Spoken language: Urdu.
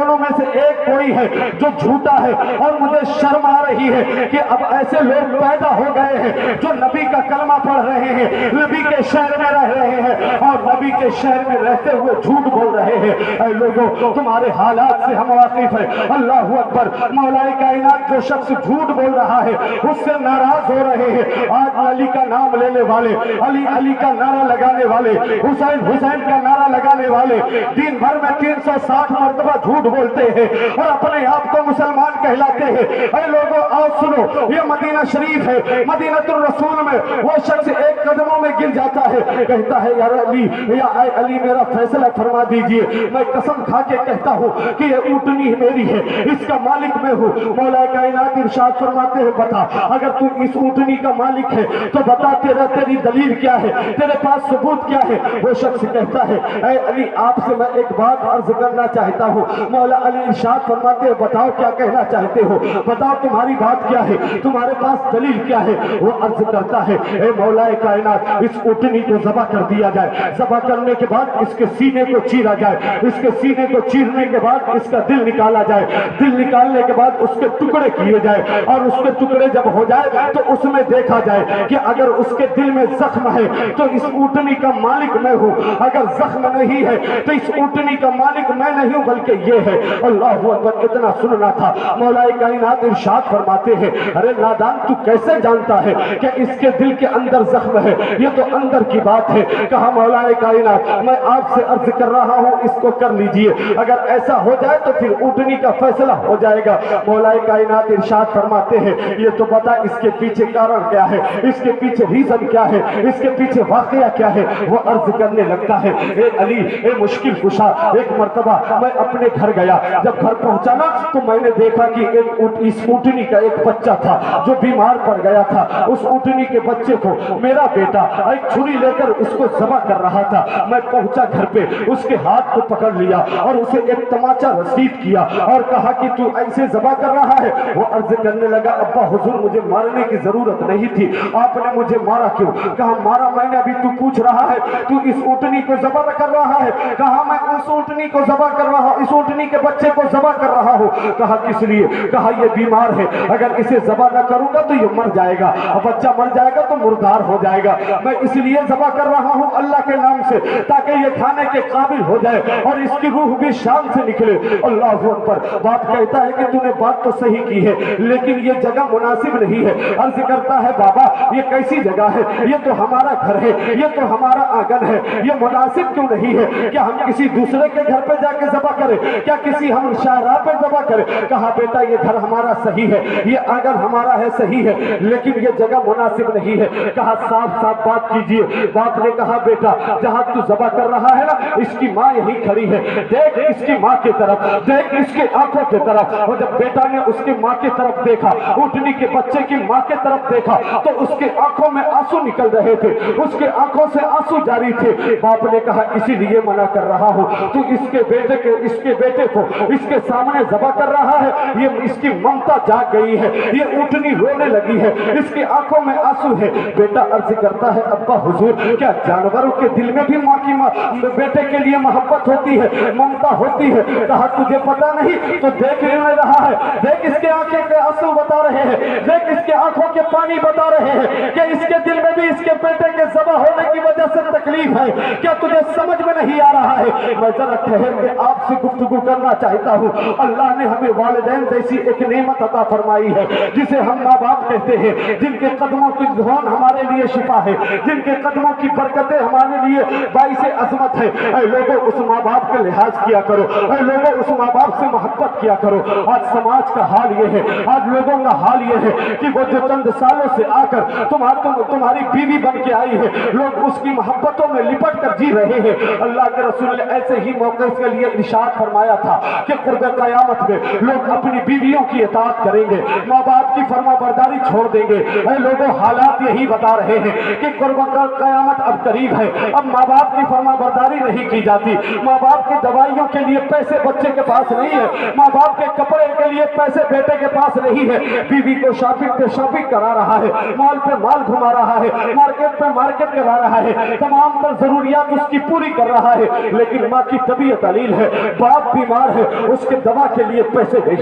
دونوں میں سے ایک کوئی ہے جو جھوٹا ہے اور مجھے شرم آ رہی ہے کہ اب ایسے لوگ پیدا ہو گئے ہیں جو نبی کا کلمہ پڑھ رہے ہیں, نبی کے شہر میں رہ رہے ہیں اور نبی کے شہر میں رہتے ہوئے جھوٹ بول رہے ہیں. اے لوگوں, تمہارے حالات سے ہم واقف ہیں. اللہ اکبر. مولا کائنات جو شخص جھوٹ بول رہا ہے اس سے ناراض ہو رہے ہیں. آج علی کا نام لینے والے, علی علی کا نعرہ لگانے والے, حسین حسین کا نعرہ لگانے والے دن بھر میں 360 مرتبہ جھوٹ بولتے ہیں اور اپنے آپ کو مسلمان کہلاتے ہیں. اے لوگوں آؤ سنو, یہ مدینہ شریف ہے, مدینہ الرسول میں وہ شخص ایک قدموں میں گر جاتا ہے, کہتا ہے یار علی, یا اے علی میرا فیصلہ فرما دیجئے. میں قسم کھا کے کہتا ہوں کہ یہ اونٹنی میری ہے, اس کا مالک میں ہوں. مولا کائنات ارشاد فرماتے ہیں بتا, اگر تو اس اونٹنی کا مالک ہے تو بتا تیری دلیل کیا ہے, تیرے پاس ثبوت کیا ہے. وہ شخص کہتا ہے اے علی آپ سے میں ایک بات عرض کرنا چاہتا ہوں. مولا علی ارشاد فرماتے ہیں بتاؤ کیا کہنا چاہتے ہو, بتاؤ تمہاری بات کیا ہے, تمہارے پاس دلیل کیا ہے. وہ عرض کرتا ہے اے مولا کائنات اس اونٹنی کو ذبح کر دیا جائے, ذبح کرنے کے بعد اس کے سینے کو چیرا جائے, اس کے سینے کو چیرنے کے بعد اس کا دل نکالا جائے, دل نکالنے کے بعد اس کے ٹکڑے کیے جائے اور اس کے ٹکڑے جب ہو جائے تو اس میں دیکھا جائے کہ اگر اس کے دل میں زخم ہے تو اس اونٹنی کا مالک میں ہوں, اگر زخم نہیں ہے تو اس اونٹنی کا مالک میں نہیں ہوں بلکہ یہ ہے. اللہ اکبر. اتنا سننا تھا. مولا کائنات ارشاد فرماتے ہیں ارے نادان تو کیسے جانتا ہے کہ اس کے دل کے اندر زخم ہے, یہ تو اندر کی بات ہے. کہا مولا کائنات میں آپ سے عرض کر رہا ہوں اس کو کر لیجئے, اگر ایسا ہو جائے تو پھر اونٹنی کا فیصلہ ہو جائے گا. مولا کائنات ارشاد فرماتے ہیں یہ تو بتا اس کے پیچھے کارن کیا ہے, اس کے پیچھے ریزن کیا ہے, اس کے پیچھے واقعہ کیا ہے. وہ عرض کرنے لگتا ہے اے علی اے مشکل کشا, ایک مرتبہ میں اپنے گھر گیا, جب گھر پہنچا نا تو میں نے دیکھا کہ اس اونٹنی کا ایک بچہ تھا جو بیمار پڑ گیا تھا. اس اونٹنی کے بچے کو میرا بیٹا ایک چھری لے کر اس کو ذبح کر رہا تھا. میں پہنچا گھر پہ, اس کے ہاتھ کو پکڑ لیا اور اسے ایک تماچا رسید کیا اور کہا کہ تو ایسے ذبح کر رہا ہے. وہ عرض کرنے لگا ابا حضور مجھے مارنے کی ضرورت نہیں تھی, آپ نے مجھے مارا کیوں؟ کہا مارا میں نے, ابھی تو پوچھ رہا ہے تو اس اونٹنی کو ذبح کر رہا ہے. کہا میں اس اونٹنی کو ذبح کر رہا ہوں, اس اونٹنی کے بچے کو ذبح کر رہا ہوں. کہا کس لیے؟ کہا یہ بیمار ہے, اگر اسے ذبح نہ کروں گا تو یہ مر جائے گا, بچہ مر جائے گا تو مردار ہو جائے گا. میں اس لیے ذبح کر رہا ہوں اللہ کے نام سے تاکہ یہ کھانے کے قابل ہو جائے اور اس کی روح بھی شان سے نکلے. اللہ اکبر. باپ کہتا ہے کہ تو نے بات تو صحیح کی ہے لیکن یہ جگہ مناسب نہیں ہے. عرض کرتا ہے بابا یہ کیسی جگہ ہے, یہ تو ہمارا گھر ہے, یہ تو ہمارا آنگن ہے, یہ مناسب کیوں نہیں ہے؟ کیا ہم کسی دوسرے کے گھر پہ جا کے ذبح کریں, کیا کسی ہم شاہراہ پہ ذبح کریں؟ کہا بیٹا یہ گھر ہمارا صحیح ہے, یہ آنگن ہمارا ہے صحیح ہے لیکن یہ جگہ مناسب نہیں ہے. کہا صاف صاف بات کیجئے. باپ نے کہا بیٹا جہاں تو ذبح کر رہا ہے نا اس کی ماں یہی کھڑی ہے, دیکھ اس کی ماں کی طرف, دیکھ اس کے آنکھوں کی طرف. اور جب بیٹا نے اس کی ماں کی طرف دیکھا, اونٹنی کے بچے کی ماں کی طرف دیکھا تو اس کے آنکھوں میں آنسو نکل رہے تھے, اس کے آنکھوں سے آنسو جاری تھے. باپ نے کہا اسی لیے منع کر رہا ہوں, تو اس کے بیٹے کو اس کے سامنے ذبح کر رہا ہے, یہ اس کی ممتا جاگ گئی ہے, یہ اونٹنی رونے لگی ہے, اس کی آنکھوں میں آنسو ہے. بیٹا عرض کرتا ہے ابا حضور کیا جانوروں کے دل میں بھی ماں کی بیٹے کے لیے محبت ہوتی ہے, ممتا ہوتی ہے؟ کہا تجھے پتا نہیں تو دیکھ رہا ہے, دیکھ اس کے آنکھوں کے آنسو بتا رہے ہیں, دیکھ اس کے آنکھوں کے پانی بتا رہے ہیں کہ اس کے دل میں بھی اس کے بیٹے کے ذبح ہونے کی وجہ سے تکلیف ہے. کیا تجھے سمجھ میں نہیں آ رہا ہے؟ میں ذرا ٹھہر کے آپ سے گفتگو کرنا چاہتا ہوں. اللہ نے ہمیں والدین جیسی ایک نعمت عطا فرمائی ہے جسے ہم ماں باپ کہتے ہیں, جن کے قدموں کی دھون ہمارے لیے شفا ہے, جن کے قدموں کی برکتیں ہمارے لیے باعث عظمت ہے. اے لوگوں اس ماں باپ کا لحاظ کیا کرو, اے لوگوں اس ماں باپ سے محبت کیا کرو. آج سماج کا حال یہ ہے, آج لوگوں کا حال یہ ہے کہ وہ جو چند سالوں سے آ کر تمہاری بیوی بن کے آئی ہے, لوگ اس کی محبتوں میں لپٹ کر جی رہے ہیں. اللہ کے رسول نے ایسے ہی موقع کے لیے ارشاد فرمایا تھا کہ قرب قیامت میں لوگ اپنی بیویوں کی اطاعت کریں گے, ماں باپ کی فرما برداری چھوڑ دیں گے. اے لوگوں حالات یہی بتا رہے ہیں کہ قرب قیامت اب قریب ہے, اب ماں باپ کی فرما برداری نہیں کی جاتی, ماں باپ کی دوائیوں کے لیے پیسے بچے کے پاس نہیں ہے, ماں باپ کے کپڑے کے لیے پیسے بیٹے کے پاس نہیں ہے. بیوی کو شاپنگ پہ شاپنگ کرا رہا ہے, مال پہ مال گھما رہا ہے, مارکیٹ پہ مارکیٹ کرا رہا ہے, تمام تر ضروریات اس کی پوری کر رہا ہے, لیکن ماں کی طبیعت علیل ہے, باپ بیمار بیمار ہے اس کے دوا کے لیے پیسے نہیں